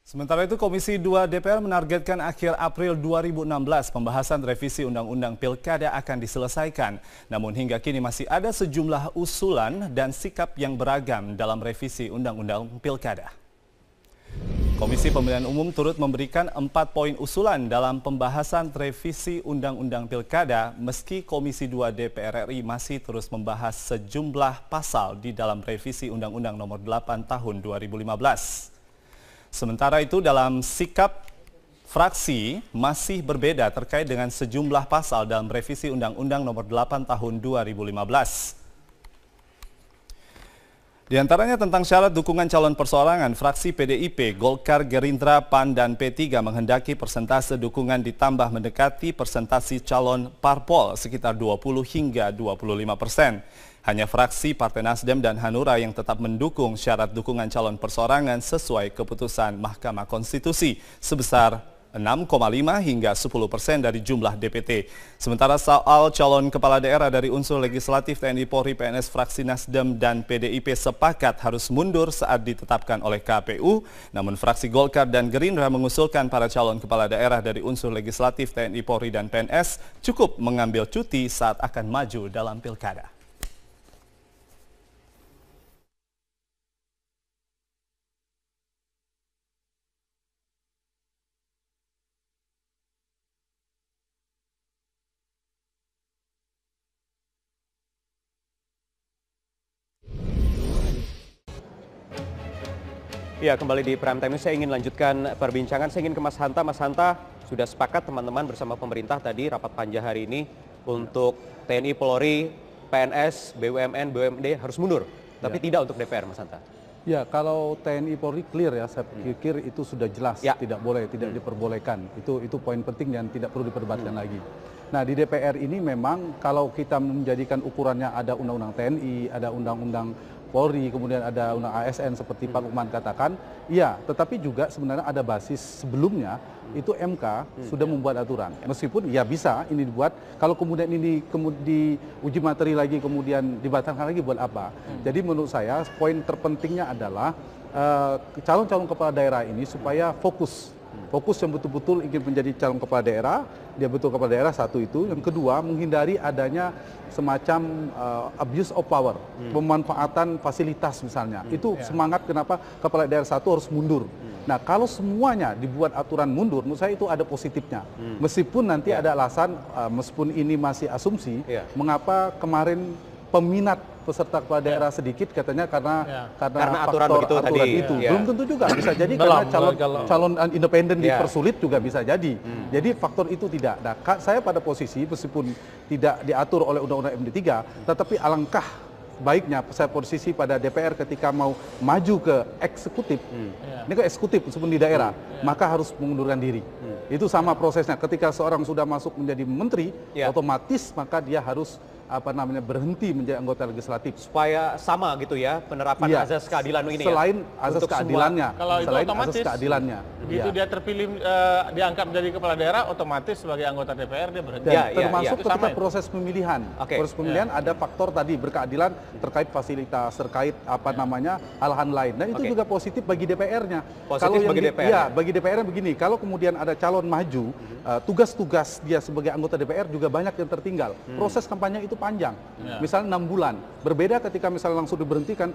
Sementara itu, Komisi 2 DPR menargetkan akhir April 2016 pembahasan revisi Undang-Undang Pilkada akan diselesaikan. Namun hingga kini masih ada sejumlah usulan dan sikap yang beragam dalam revisi Undang-Undang Pilkada. Komisi Pemilihan Umum turut memberikan 4 poin usulan dalam pembahasan revisi Undang-Undang Pilkada, meski Komisi 2 DPR RI masih terus membahas sejumlah pasal di dalam revisi Undang-Undang Nomor 8 Tahun 2015. Sementara itu, dalam sikap fraksi masih berbeda terkait dengan sejumlah pasal dalam revisi Undang-Undang Nomor 8 Tahun 2015. Di antaranya tentang syarat dukungan calon perseorangan, fraksi PDIP, Golkar, Gerindra, PAN, dan P3 menghendaki persentase dukungan ditambah mendekati persentase calon parpol sekitar 20 hingga 25%. Hanya fraksi Partai Nasdem dan Hanura yang tetap mendukung syarat dukungan calon perseorangan sesuai keputusan Mahkamah Konstitusi sebesar 6,5 hingga 10% dari jumlah DPT. Sementara soal calon kepala daerah dari unsur legislatif TNI, Polri, PNS, fraksi Nasdem dan PDIP sepakat harus mundur saat ditetapkan oleh KPU. Namun fraksi Golkar dan Gerindra mengusulkan para calon kepala daerah dari unsur legislatif TNI, Polri, dan PNS cukup mengambil cuti saat akan maju dalam pilkada. Ya, kembali di Prime Time. Saya ingin lanjutkan perbincangan. Saya ingin ke Mas Hanta. Mas Hanta, sudah sepakat teman-teman bersama pemerintah tadi rapat panja hari ini untuk TNI, Polri, PNS, BUMN, BUMD harus mundur. Tapi tidak untuk DPR, Mas Hanta. Ya, kalau TNI Polri clear ya, saya pikir itu sudah jelas, tidak boleh, tidak diperbolehkan. Itu poin penting dan tidak perlu diperdebatkan lagi. Nah, di DPR ini memang kalau kita menjadikan ukurannya ada undang-undang TNI, ada undang-undang Polri, kemudian ada undang ASN seperti Pak Lukman katakan, iya, tetapi juga sebenarnya ada basis sebelumnya itu MK sudah membuat aturan. Meskipun ya bisa ini dibuat, kalau kemudian ini diuji materi lagi kemudian dibatalkan lagi buat apa? Jadi menurut saya poin terpentingnya adalah calon-calon kepala daerah ini supaya fokus yang betul-betul ingin menjadi calon kepala daerah, dia betul kepala daerah, satu itu. Yang kedua, menghindari adanya semacam abuse of power, pemanfaatan fasilitas misalnya. Itu semangat kenapa kepala daerah satu harus mundur. Nah, kalau semuanya dibuat aturan mundur, menurut saya itu ada positifnya. Meskipun nanti ada alasan, meskipun ini masih asumsi, mengapa kemarin peminat peserta kepala daerah sedikit katanya karena aturan begitu tadi itu. Belum tentu juga bisa jadi karena calon independen dipersulit juga bisa jadi. Jadi faktor itu tidak. Nah, saya pada posisi meskipun tidak diatur oleh Undang-Undang MD3, tetapi alangkah baiknya saya posisi pada DPR ketika mau maju ke eksekutif, ini ke eksekutif meskipun di daerah, maka harus mengundurkan diri. Itu sama prosesnya. Ketika seorang sudah masuk menjadi menteri, otomatis maka dia harus berhenti menjadi anggota legislatif supaya sama gitu ya penerapan azas keadilan ini. Selain azas keadilannya, azas keadilannya. Begitu dia terpilih diangkat menjadi kepala daerah, otomatis sebagai anggota DPR dia berhenti. Termasuk ketika proses pemilihan. Proses pemilihan ada faktor tadi berkeadilan terkait fasilitas, terkait hal-hal lain. Dan itu juga positif bagi DPR-nya. Positif bagi DPR. Ya, bagi DPR begini, kalau kemudian ada calon maju, tugas-tugas dia sebagai anggota DPR juga banyak yang tertinggal. Proses kampanye itu panjang, misalnya 6 bulan. Berbeda ketika misalnya langsung diberhentikan,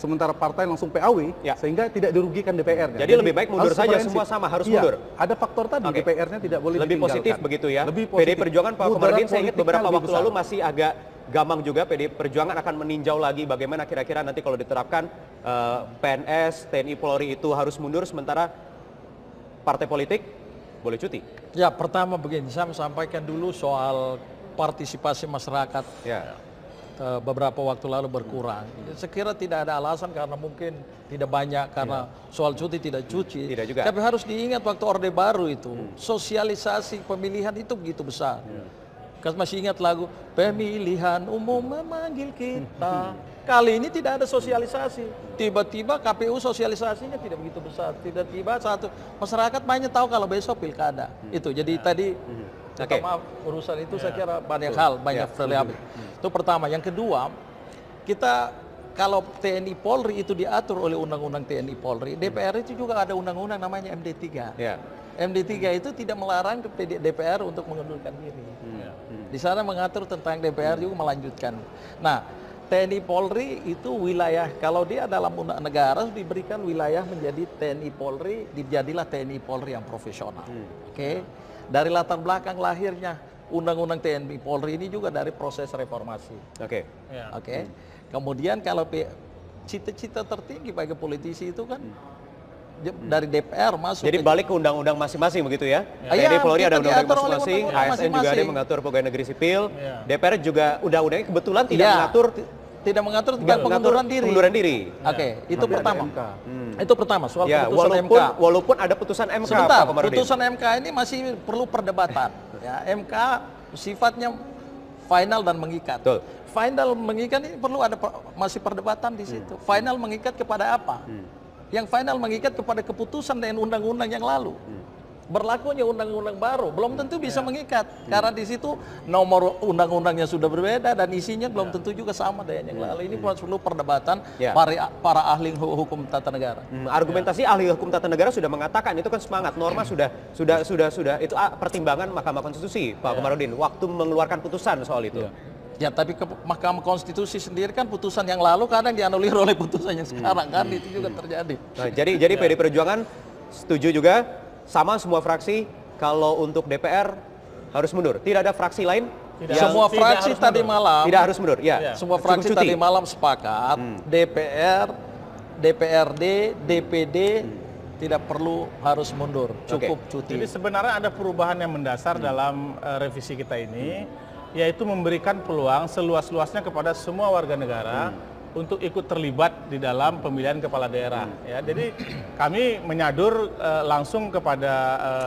sementara partai langsung PAW, sehingga tidak dirugikan DPR. Jadi lebih baik mundur saja, semua sama harus mundur. Ada faktor tadi, DPR-nya tidak boleh lebih ditinggalkan. Positif begitu ya. PD Perjuangan, Pak Komarudin, saya ingat beberapa waktu lalu masih agak gamang juga. PD Perjuangan akan meninjau lagi bagaimana kira-kira nanti kalau diterapkan PNS, TNI, Polri itu harus mundur, sementara partai politik boleh cuti. Ya, pertama begini, saya sampaikan dulu soal partisipasi masyarakat beberapa waktu lalu berkurang. Saya kira tidak ada alasan karena mungkin tidak banyak, karena soal cuti tidak cuti. Tidak juga. Tapi harus diingat waktu Orde Baru itu, sosialisasi pemilihan itu begitu besar. Kan masih ingat lagu pemilihan umum memanggil kita. Kali ini tidak ada sosialisasi. Tiba-tiba KPU sosialisasinya tidak begitu besar. Tiba-tiba masyarakat banyak tahu kalau besok pilkada. Itu jadi tadi maaf, urusan itu saya kira banyak hal, banyak variabel. Itu pertama. Yang kedua, kita kalau TNI Polri itu diatur oleh Undang-Undang TNI Polri, DPR itu juga ada undang-undang namanya MD3. MD3 itu tidak melarang ke DPR untuk mengundurkan diri. Di sana mengatur tentang DPR juga melanjutkan. Nah, TNI Polri itu wilayah, kalau dia dalam negara diberikan wilayah menjadi TNI Polri, dijadilah TNI Polri yang profesional. Oke. Dari latar belakang lahirnya Undang-Undang TNI Polri ini juga dari proses reformasi. Oke. Kemudian kalau cita-cita tertinggi bagi politisi itu kan dari DPR masuk. Jadi balik ke undang-undang masing-masing begitu ya? TNI Polri ada undang-undang masing-masing, ASN juga ada yang mengatur pegawai negeri sipil, DPR juga undang-undangnya kebetulan tidak mengatur pengunduran diri. Oke, itu pertama. Itu pertama soal putusan MK. Walaupun ada putusan MK, sebentar, Pak Komarudin. Putusan MK ini masih perlu perdebatan. Ya, MK sifatnya final dan mengikat. Betul. Final mengikat ini perlu ada masih perdebatan di situ. Final mengikat kepada apa? Yang final mengikat kepada keputusan dan undang-undang yang lalu. Berlakunya undang-undang baru belum tentu bisa mengikat karena di situ nomor undang-undangnya sudah berbeda dan isinya belum tentu juga sama dengan yang lalu. Ini perlu perdebatan para ahli hukum tata negara. Argumentasi ahli hukum tata negara sudah mengatakan itu kan semangat norma sudah itu pertimbangan Mahkamah Konstitusi, Pak Komarudin, waktu mengeluarkan putusan soal itu. Ya, tapi ke Mahkamah Konstitusi sendiri kan putusan yang lalu kadang dianulir oleh putusan yang sekarang kan itu juga terjadi. Nah, jadi PD Perjuangan setuju juga sama semua fraksi kalau untuk DPR harus mundur. Tidak ada fraksi lain. Semua fraksi tadi malam tidak harus mundur. Ya. Semua fraksi tadi malam sepakat DPR, DPRD, DPD tidak perlu harus mundur, cukup cuti. Jadi sebenarnya ada perubahan yang mendasar dalam revisi kita ini, yaitu memberikan peluang seluas-luasnya kepada semua warga negara untuk ikut terlibat di dalam pemilihan kepala daerah. Ya, jadi kami menyadur langsung kepada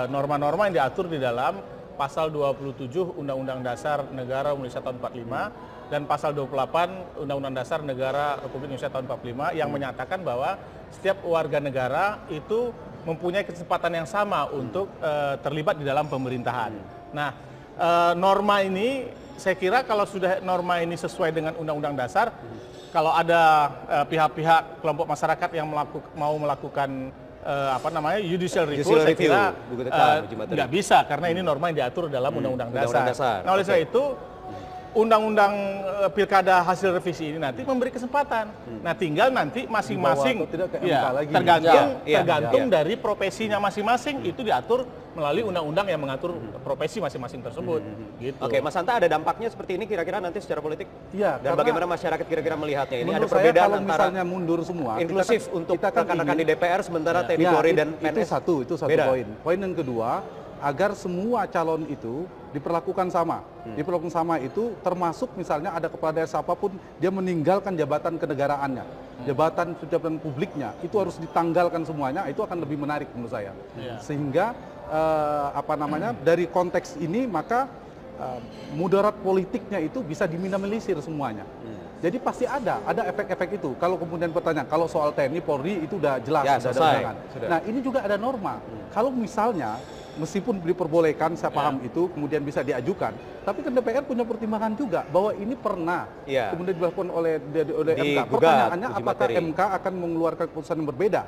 norma-norma yang diatur di dalam pasal 27 Undang-Undang Dasar Negara Indonesia tahun 45 dan pasal 28 Undang-Undang Dasar Negara Republik Indonesia tahun 45 yang menyatakan bahwa setiap warga negara itu mempunyai kesempatan yang sama untuk terlibat di dalam pemerintahan. Nah, norma ini saya kira kalau sudah norma ini sesuai dengan Undang-Undang Dasar, kalau ada pihak-pihak kelompok masyarakat yang mau melakukan judicial review, saya kira nggak bisa karena ini norma yang diatur dalam Undang-Undang Dasar. Nah, oleh sebab itu Undang-Undang Pilkada hasil revisi ini nanti memberi kesempatan. Nah, tinggal nanti masing-masing tergantung dari profesinya masing-masing itu diatur melalui undang-undang yang mengatur profesi masing-masing tersebut. Gitu. Oke, Mas Hanta, ada dampaknya seperti ini kira-kira nanti secara politik? Iya. Dan bagaimana masyarakat kira-kira melihatnya? Ini ada saya perbedaan kalau antara misalnya mundur semua, inklusif untuk rekan-rekan di DPR sementara TNI Polri dan PNS. Itu satu poin. Poin yang kedua, agar semua calon itu diperlakukan sama. Diperlakukan sama itu termasuk misalnya ada kepala daerah siapapun dia meninggalkan jabatan kenegaraannya, jabatan publiknya, itu harus ditanggalkan semuanya, itu akan lebih menarik menurut saya. Sehingga dari konteks ini maka mudarat politiknya itu bisa diminimalisir semuanya. Jadi pasti ada efek-efek itu. Kalau kemudian pertanyaan, kalau soal TNI Polri itu udah jelas, sudah ada undangan. Nah, ini juga ada norma. Kalau misalnya meskipun diperbolehkan, saya paham itu, kemudian bisa diajukan, tapi kan DPR punya pertimbangan juga bahwa ini pernah kemudian dilakukan oleh MK. Pertanyaannya apakah MK akan mengeluarkan keputusan yang berbeda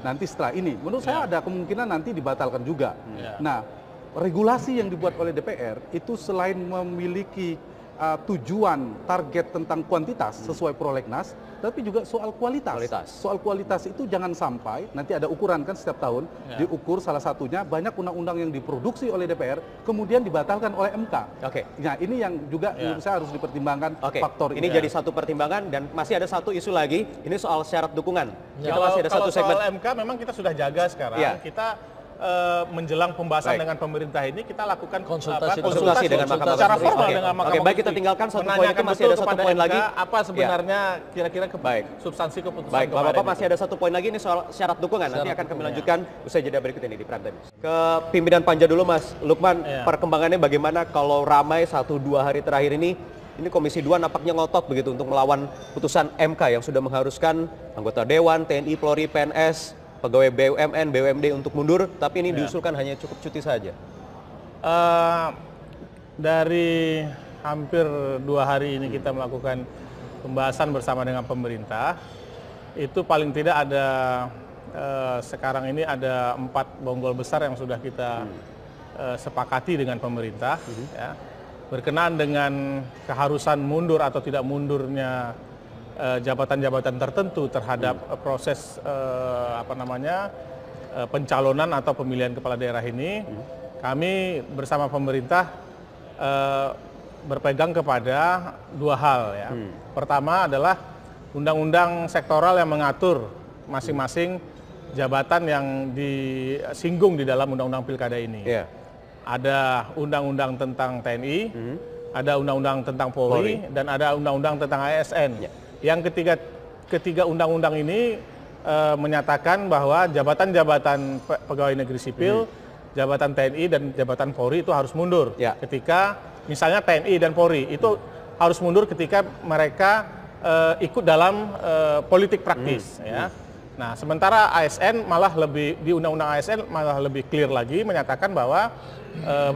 nanti setelah ini? Menurut saya ada kemungkinan nanti dibatalkan juga. Nah, regulasi yang dibuat oleh DPR itu selain memiliki tujuan target tentang kuantitas sesuai prolegnas, tapi juga soal kualitas. Soal kualitas itu jangan sampai nanti ada ukuran kan setiap tahun diukur, salah satunya banyak undang-undang yang diproduksi oleh DPR kemudian dibatalkan oleh MK. Nah, ini yang juga menurut saya harus dipertimbangkan faktor ini. Jadi satu pertimbangan dan masih ada satu isu lagi, ini soal syarat dukungan. Kita masih ada satu segmen. Soal MK memang kita sudah jaga sekarang. Kita menjelang pembahasan dengan pemerintah ini kita lakukan konsultasi dengan Mahkamah secara formal dengan Mahkamah. Oke, baik, kita tinggalkan satu poin itu, masih ada satu poin lagi. Apa sebenarnya kira-kira substansi keputusan kemarin? Bapak masih ada satu poin lagi, ini soal syarat dukungan. Nanti akan kami lanjutkan usai jeda berikut ini di Prime Time. Ke pimpinan Panja dulu, Mas Lukman. Perkembangannya bagaimana kalau ramai 1-2 hari terakhir ini? Ini Komisi 2 nampaknya ngotot begitu untuk melawan putusan MK yang sudah mengharuskan anggota Dewan, TNI, Polri, PNS, pegawai BUMN, BUMD untuk mundur, tapi ini diusulkan hanya cukup cuti saja. Dari hampir 2 hari ini kita melakukan pembahasan bersama dengan pemerintah, itu paling tidak ada sekarang ini ada 4 bonggol besar yang sudah kita sepakati dengan pemerintah, ya, berkenaan dengan keharusan mundur atau tidak mundurnya jabatan-jabatan tertentu terhadap proses pencalonan atau pemilihan kepala daerah ini. Kami bersama pemerintah berpegang kepada 2 hal, ya. Pertama adalah undang-undang sektoral yang mengatur masing-masing jabatan yang disinggung di dalam undang-undang pilkada ini. Yeah. Ada undang-undang tentang TNI, ada undang-undang tentang Polri, dan ada undang-undang tentang ASN. Yeah. Yang ketiga undang-undang ini menyatakan bahwa jabatan-jabatan pegawai negeri sipil, jabatan TNI dan jabatan Polri itu harus mundur. Yeah. Ketika misalnya TNI dan Polri itu harus mundur ketika mereka ikut dalam politik praktis, ya. Nah, sementara ASN malah lebih, di undang-undang ASN malah lebih clear lagi menyatakan bahwa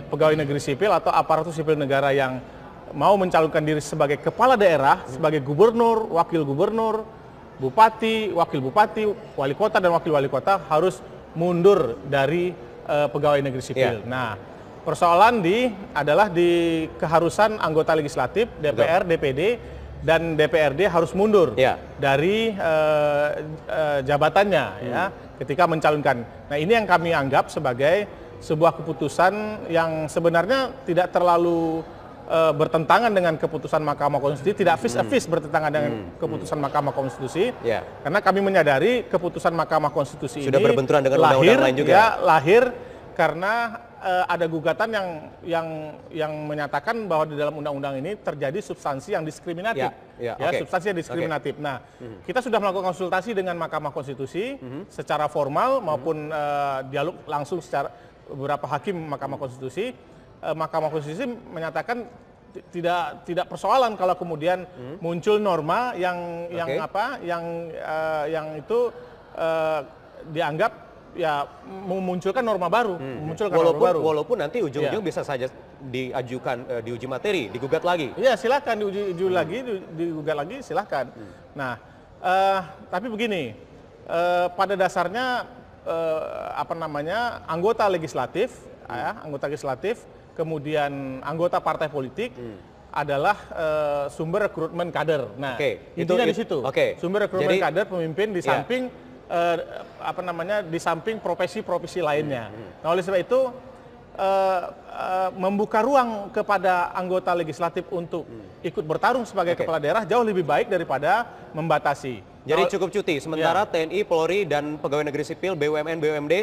pegawai negeri sipil atau aparatur sipil negara yang mau mencalonkan diri sebagai kepala daerah, sebagai gubernur, wakil gubernur, bupati, wakil bupati, wali kota dan wakil wali kota harus mundur dari pegawai negeri sipil. Yeah. Nah, persoalan adalah di keharusan anggota legislatif, DPR, DPD, dan DPRD harus mundur dari jabatannya, ya, ketika mencalonkan. Nah, ini yang kami anggap sebagai sebuah keputusan yang sebenarnya tidak terlalu bertentangan dengan keputusan Mahkamah Konstitusi, tidak vis-a-vis bertentangan dengan keputusan Mahkamah Konstitusi, karena kami menyadari keputusan Mahkamah Konstitusi sudah ini berbenturan dengan undang-undang lain juga. Lahir karena ada gugatan yang menyatakan bahwa di dalam undang-undang ini terjadi substansi yang diskriminatif, substansi yang diskriminatif. Nah, kita sudah melakukan konsultasi dengan Mahkamah Konstitusi secara formal maupun dialog langsung secara beberapa hakim Mahkamah Konstitusi. Mahkamah Konstitusi menyatakan tidak persoalan kalau kemudian muncul norma yang itu dianggap memunculkan norma baru, walaupun nanti ujung-ujung bisa saja diajukan diuji materi, digugat lagi. Iya, silakan diuji lagi, digugat lagi, silakan. Nah, tapi begini, pada dasarnya anggota legislatif, kemudian anggota partai politik adalah sumber rekrutmen kader. Nah, intinya di situ. Sumber rekrutmen kader pemimpin di samping di samping profesi-profesi lainnya. Nah, oleh sebab itu membuka ruang kepada anggota legislatif untuk ikut bertarung sebagai kepala daerah jauh lebih baik daripada membatasi. Jadi cukup cuti, sementara TNI, Polri, dan pegawai negeri sipil, BUMN, BUMD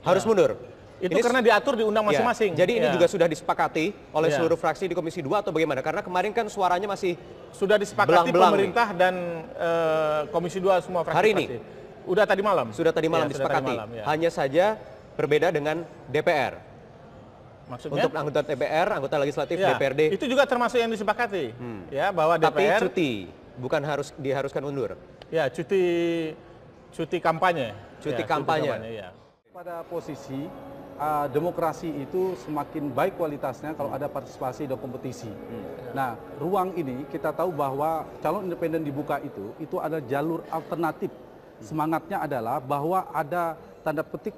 harus mundur. Itu karena diatur di undang masing-masing. Jadi ini juga sudah disepakati oleh seluruh fraksi di Komisi 2 atau bagaimana? Karena kemarin kan suaranya masih sudah disepakati pemerintah dan Komisi 2 semua fraksi. Hari ini? Udah tadi malam. Sudah tadi malam disepakati. Hanya saja berbeda dengan DPR. Maksudnya? Untuk anggota DPR, anggota legislatif, DPRD. Itu juga termasuk yang disepakati. Ya, bahwa DPR. Tapi cuti, bukan diharuskan mundur. Ya, cuti kampanye. Cuti kampanye. Pada posisi demokrasi itu semakin baik kualitasnya kalau ada partisipasi dan kompetisi. Nah, ruang ini kita tahu bahwa calon independen dibuka itu ada jalur alternatif. Semangatnya adalah bahwa ada tanda petik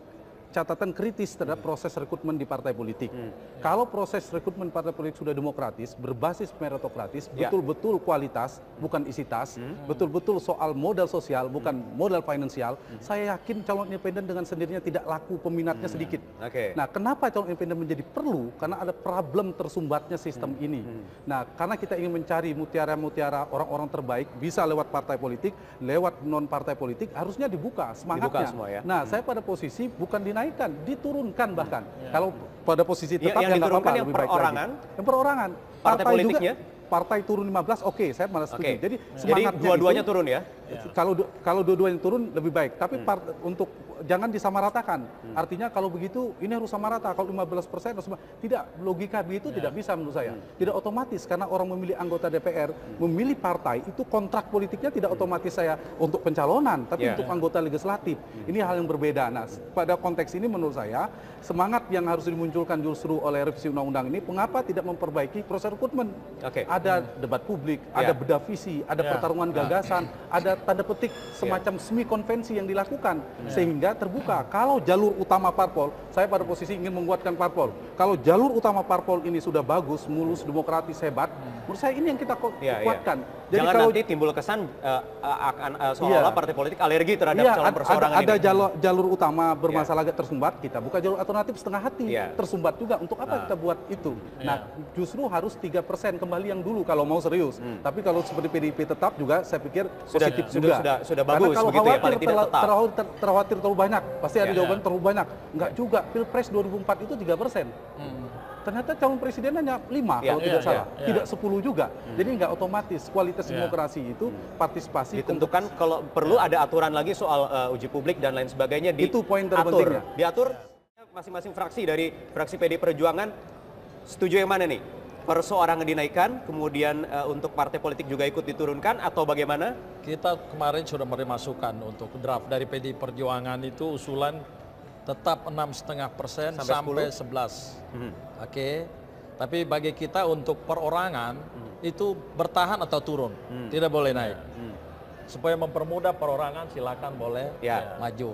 catatan kritis terhadap proses rekrutmen di partai politik. Kalau proses rekrutmen partai politik sudah demokratis, berbasis meritokratis, betul-betul kualitas, bukan isi tas, betul-betul soal modal sosial, bukan modal finansial, saya yakin calon independen dengan sendirinya tidak laku, peminatnya sedikit. Nah, kenapa calon independen menjadi perlu? Karena ada problem tersumbatnya sistem ini. Nah, karena kita ingin mencari mutiara-mutiara orang-orang terbaik, bisa lewat partai politik, lewat non-partai politik, harusnya dibuka semangatnya. Dibuka semua, ya? Nah, saya pada posisi bukan dinaikkan, diturunkan bahkan. Kalau pada posisi tetap yang diturunkan yang perorangan. Yang perorangan. Partai politiknya? Partai turun 15, oke, saya malah setuju. Jadi dua-duanya turun ya? Kalau dua-duanya turun lebih baik. Tapi untuk jangan disamaratakan. Artinya kalau begitu ini harus sama rata, kalau 15% harus tidak, logika begitu tidak bisa menurut saya. Tidak otomatis karena orang memilih anggota DPR, memilih partai itu kontrak politiknya tidak otomatis saya untuk pencalonan, tapi untuk anggota legislatif. Ini hal yang berbeda. Nah, pada konteks ini menurut saya semangat yang harus dimunculkan justru oleh revisi undang-undang ini, mengapa tidak memperbaiki proses rekrutmen? Ada debat publik, ada bedah visi, ada pertarungan gagasan, ada tanda petik semacam semi konvensi yang dilakukan sehingga terbuka. Kalau jalur utama parpol, saya pada posisi ingin menguatkan parpol. Kalau jalur utama parpol ini sudah bagus, mulus, demokratis, hebat, menurut saya ini yang kita kuatkan. Jadi jangan kalau nanti timbul kesan seolah-olah partai politik alergi terhadap calon perseorangan ada jalur utama bermasalah agak tersumbat, kita buka jalur alternatif setengah hati, tersumbat juga. Untuk apa kita buat itu? Nah, justru harus 3% kembali yang dulu kalau mau serius. Tapi kalau seperti PDIP tetap juga, saya pikir positif juga. Sudah bagus. Karena kalau begitu khawatir, ya, paling tidak tetap. terkhawatir terlalu banyak, pasti ada jawaban terlalu banyak. Enggak juga, Pilpres 2004 itu 3%. Ternyata calon presiden hanya 5 kalau tidak salah, tidak 10 juga. Jadi nggak otomatis kualitas demokrasi itu partisipasi. Ditentukan kalau perlu ada aturan lagi soal uji publik dan lain sebagainya. Itu poin terpentingnya. Diatur masing-masing fraksi dari fraksi PD Perjuangan setuju yang mana nih? Perseorangan dinaikkan, kemudian untuk partai politik juga ikut diturunkan atau bagaimana? Kita kemarin sudah memberi masukan untuk draft dari PD Perjuangan itu usulan tetap 6,5% sampai 11. Oke. Tapi bagi kita untuk perorangan itu bertahan atau turun, tidak boleh naik. Supaya mempermudah perorangan silakan boleh maju.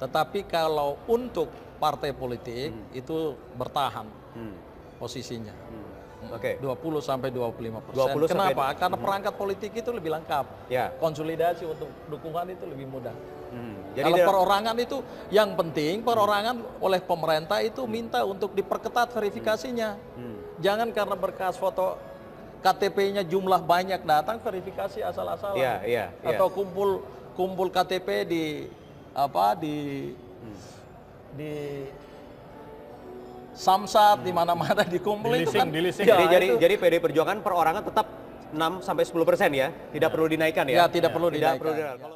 Tetapi kalau untuk partai politik itu bertahan posisinya. 20 sampai 25%. Kenapa? Karena perangkat politik itu lebih lengkap. Konsolidasi untuk dukungan itu lebih mudah. Jadi kalau perorangan itu yang penting perorangan oleh pemerintah itu minta untuk diperketat verifikasinya. Jangan karena berkas foto KTP-nya jumlah banyak datang verifikasi asal-asalan. Atau kumpul KTP di Samsat di mana-mana dikumpulin itu kan. Jadi PD Perjuangan perorangan tetap 6 sampai 10% ya, tidak perlu dinaikkan ya. Tidak perlu dinaikkan.